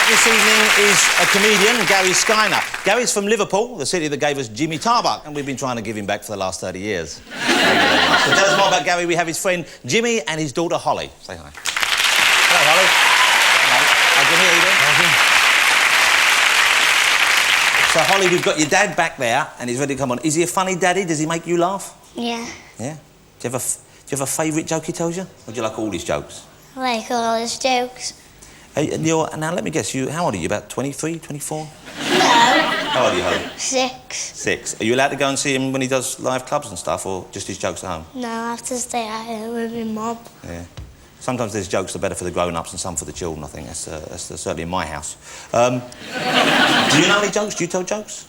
back this evening is a comedian, Gary Skyner. Gary's from Liverpool, the city that gave us Jimmy Tarbuck, and we've been trying to give him back for the last 30 years. To tell us more about Gary, we have his friend Jimmy and his daughter Holly. Say hi. Hello, Holly. Hello. Jimmy, how you doing? So, Holly, we've got your dad back there, and he's ready to come on. Is he a funny daddy? Does he make you laugh? Yeah. Yeah? Do you have a favourite joke he tells you? Or do you like all his jokes? I like all his jokes. Hey, now, let me guess, how old are you? About 23, 24? No. How old are you, Holly? 6. 6. Are you allowed to go and see him when he does live clubs and stuff, or just his jokes at home? No, I have to stay at home with my mum. Yeah. Sometimes there's jokes that are better for the grown-ups and some for the children, I think. That's certainly in my house. Do you know any jokes? Do you tell jokes?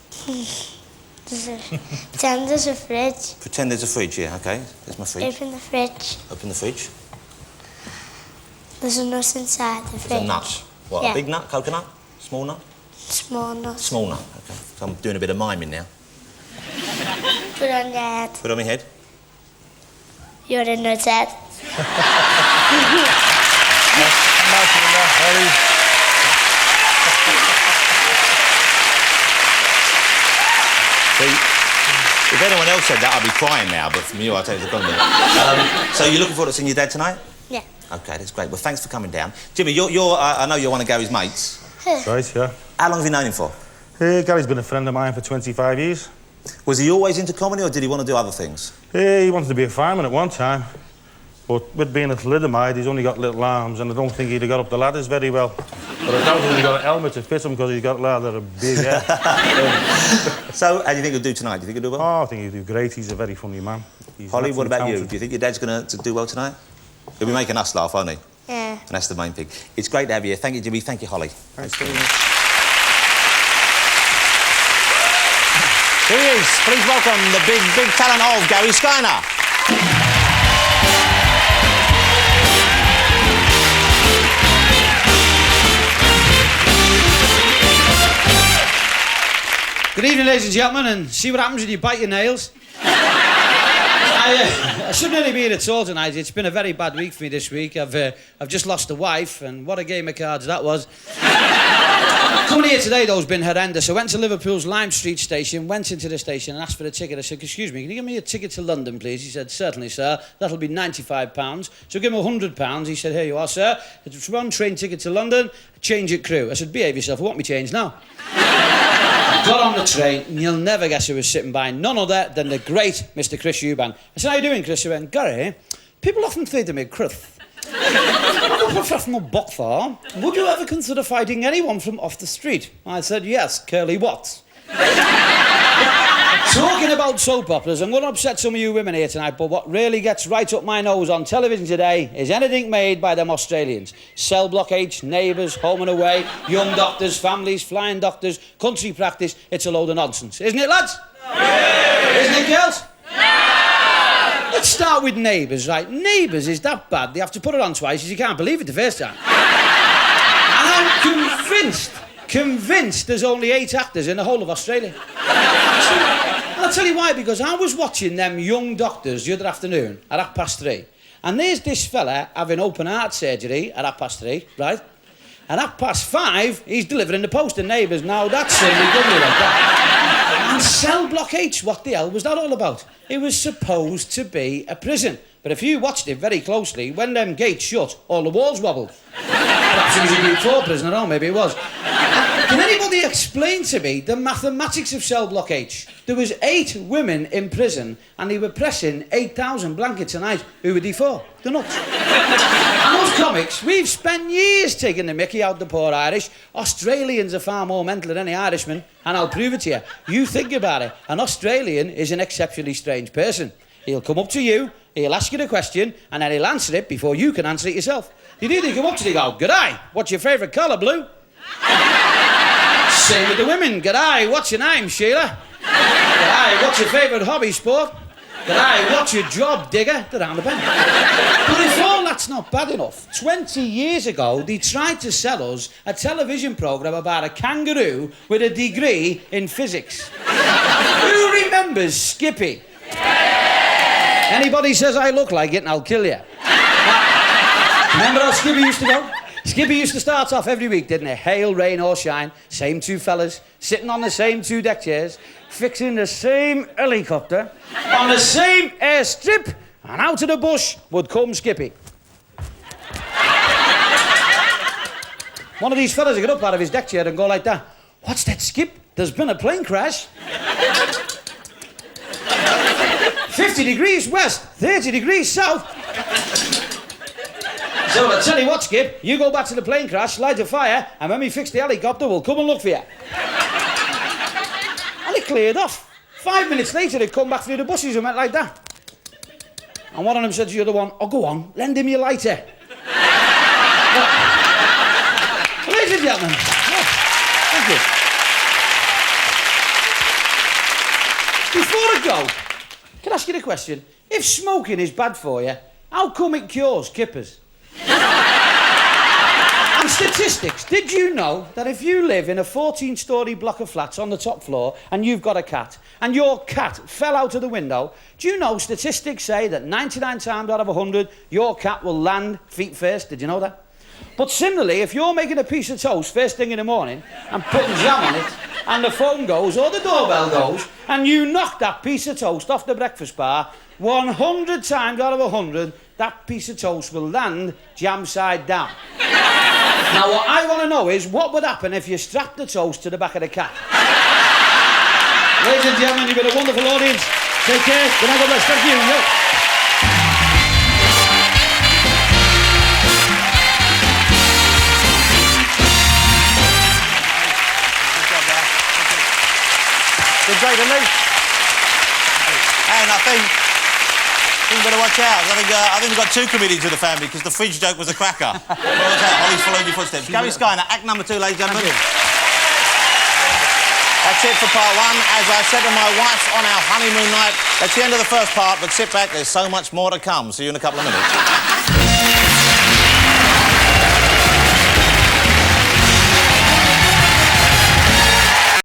Pretend there's a fridge. Pretend there's a fridge, yeah, OK. There's my fridge. Open the fridge. Open the fridge. There's a nut inside the fridge. There's a nut. What, yeah. A big nut? Coconut? Small nut? Small nut. Small nut, OK. So I'm doing a bit of miming now. Put it on your head. Put it on my head. You're a nuthead. See, if anyone else said that, I'd be crying now, but from you, I'll take the compliment. So you're looking forward to seeing your dad tonight? Yeah. OK, that's great. Well, thanks for coming down. Jimmy, I know you're one of Gary's mates. Right, yeah. How long have you known him for? Gary's been a friend of mine for 25 years. Was he always into comedy, or did he want to do other things? He wanted to be a fireman at one time, but with being a thalidomide, he's only got little arms, and I don't think he'd have got up the ladders very well. But I doubt he's got a helmet to fit him because he's got rather a big head. So, how do you think he'll do tonight? Do you think he'll do well? Oh, I think he'll do great. He's a very funny man. Holly, what about you? Do you think your dad's going to do well tonight? He'll be making us laugh, won't he? Yeah. And that's the main thing. It's great to have you here. Thank you, Jimmy. Thank you, Holly. Thanks very much. Here he is. Please welcome the big talent of Gary Skyner. Good evening, ladies and gentlemen, and see what happens when you bite your nails. I shouldn't really be here at all tonight. It's been a very bad week for me this week. I've just lost a wife, and what a game of cards that was. Coming here today, though, has been horrendous. I went to Liverpool's Lime Street station, went into the station and asked for a ticket. I said, excuse me, can you give me a ticket to London, please? He said, certainly, sir. That'll be £95. So give him £100. He said, here you are, sir. It's one train ticket to London, change at crew. I said, behave yourself. I want me change now. Got on the train, and you'll never guess who was sitting by. None other than the great Mr. Chris Eubank. I said, how you doing, Chris? He went, Gary, people often say to me, Chris, I'm a professional boxer. Would you ever consider fighting anyone from off the street? I said, yes, Curly Watts. Talking about soap operas, I'm going to upset some of you women here tonight, but what really gets right up my nose on television today is anything made by them Australians. Cell Block H, Neighbours, Home and Away, Young Doctors, Families, Flying Doctors, Country Practice. It's a load of nonsense. Isn't it, lads? No. Isn't it, girls? No. Let's start with Neighbours, right? Neighbours is that bad, they have to put it on twice because you can't believe it the first time. And I'm convinced there's only 8 actors in the whole of Australia. I'll tell you why, because I was watching them Young Doctors the other afternoon at 3:30, and there's this fella having open heart surgery at 3:30, right? At 5:30, he's delivering the post in Neighbours. Now that's certainly good like that. And Cell Block H, what the hell was that all about? It was supposed to be a prison, but if you watched it very closely, when them gates shut, all the walls wobbled. Perhaps it was a Group 4 prisoner, or maybe it was. Can anybody explain to me the mathematics of Cell Block H? There was 8 women in prison, and they were pressing 8,000 blankets a night. Who were they for? They're nuts. And those comics, we've spent years taking the mickey out the poor Irish. Australians are far more mental than any Irishman, and I'll prove it to you. You think about it. An Australian is an exceptionally strange person. He'll come up to you, he'll ask you the question, and then he'll answer it before you can answer it yourself. They come up to you and go, "G'day, what's your favourite colour, blue?" Same with the women. "G'day, what's your name, Sheila?" "G'day, what's your favourite hobby sport?" "G'day, what's your job, digger?" They're down the bend. But if all that's not bad enough, 20 years ago, they tried to sell us a television programme about a kangaroo with a degree in physics. Who remembers Skippy? Anybody says I look like it and I'll kill you. Remember how Skippy used to go? Skippy used to start off every week, didn't he? Hail, rain or shine, same two fellas, sitting on the same two deck chairs, fixing the same helicopter, on the same airstrip, and out of the bush would come Skippy. One of these fellas would get up out of his deck chair and go like that. What's that, Skip? There's been a plane crash. 50 degrees west, 30 degrees south. So I tell you what, Skip, you go back to the plane crash, light a fire, and when we fix the helicopter, we'll come and look for you. And it cleared off. 5 minutes later, they'd come back through the bushes and went like that. And one of them said to the other one, oh, go on, lend him your lighter. Ladies and gentlemen, thank you. Before I go, can I ask you a question? If smoking is bad for you, how come it cures kippers? And statistics, did you know that if you live in a 14-storey block of flats on the top floor and you've got a cat, and your cat fell out of the window, do you know statistics say that 99 times out of 100, your cat will land feet first? Did you know that? But similarly, if you're making a piece of toast first thing in the morning and putting jam on it, and the phone goes or the doorbell goes, and you knock that piece of toast off the breakfast bar, 100 times out of 100, that piece of toast will land jam side down. Now, what I want to know is, what would happen if you strapped the toast to the back of the cat? Ladies and gentlemen, you've been a wonderful audience. Take care. Good night, God bless. Thank you. Yo. Did great, didn't he? And I think you better watch out. I think we've got two comedians in the family because the fridge joke was a cracker. Watch out, Holly's following your footsteps. Gary Skyner, act number 2, ladies and gentlemen. That's it for part 1. As I said to my wife on our honeymoon night, that's the end of the first part, but sit back, there's so much more to come. See you in a couple of minutes.